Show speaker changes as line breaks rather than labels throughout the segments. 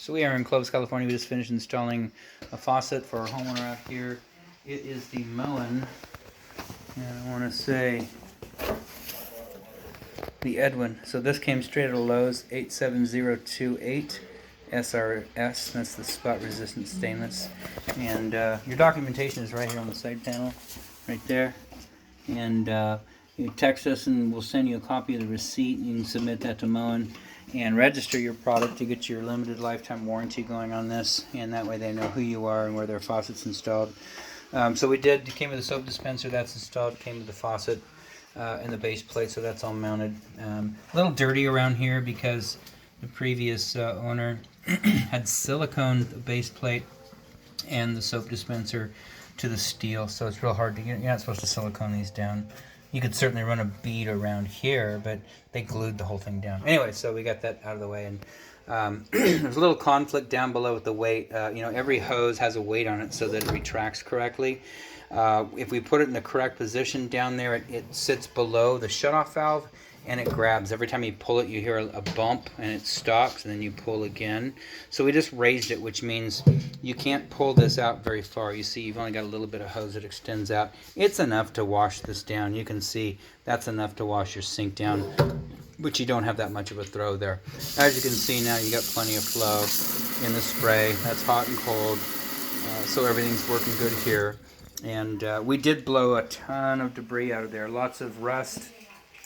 So we are in Clovis, California. We just finished installing a faucet for our homeowner out here. It is the Moen, and I want to say the Edwin. So this came straight out of Lowe's, 87028 SRS. That's the spot resistant stainless. And your documentation is right here on the side panel, right there. And you text us and we'll send you a copy of the receipt. You can submit that to Moen and register your product to get your limited lifetime warranty going on this, and that way they know who you are and where their faucet's installed. So we did, it came with a soap dispenser that's installed, came with the faucet and the base plate, so that's all mounted. A little dirty around here because the previous owner had silicone base plate and the soap dispenser to the steel, so it's real hard to get. You're not supposed to silicone these down. You could certainly run a bead around here, but they glued the whole thing down. Anyway, so we got that out of the way, and there's a little conflict down below with the weight. Every hose has a weight on it so that it retracts correctly. If we put it in the correct position down there, it sits below the shutoff valve, and it grabs. Every time you pull it, you hear a bump, and it stops, and then you pull again. So we just raised it, which means you can't pull this out very far. You see, you've only got a little bit of hose that extends out. It's enough to wash this down. You can see that's enough to wash your sink down, but you don't have that much of a throw there. As you can see now, you got plenty of flow in the spray. That's hot and cold, so everything's working good here. And we did blow a ton of debris out of there. Lots of rust,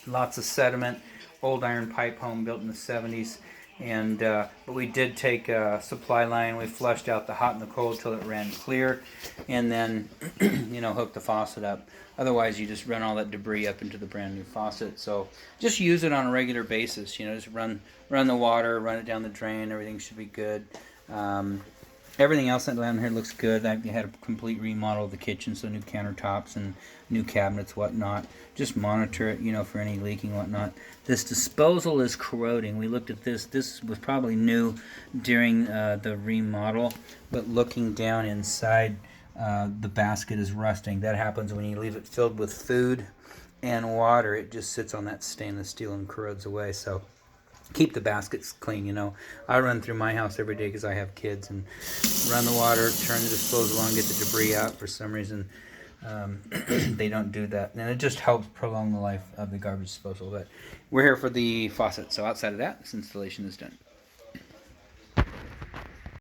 lots of sediment, old iron pipe home built in the 70s. And but we did take a supply line. We flushed out the hot and the cold till it ran clear, and then hooked the faucet up. Otherwise, you just run all that debris up into the brand new faucet. So just use it on a regular basis. Just run the water, run it down the drain. Everything should be good. Everything else down here looks good. I had a complete remodel of the kitchen, so new countertops and new cabinets, whatnot. Just monitor it, for any leaking, whatnot. This disposal is corroding. We looked at this. This was probably new during the remodel, but looking down inside, the basket is rusting. That happens when you leave it filled with food and water. It just sits on that stainless steel and corrodes away. So keep the baskets clean. I run through my house every day because I have kids, and run the water, turn the disposal on, get the debris out. For some reason, they don't do that, and it just helps prolong the life of the garbage disposal. But we're here for the faucet, so outside of that, this installation is done.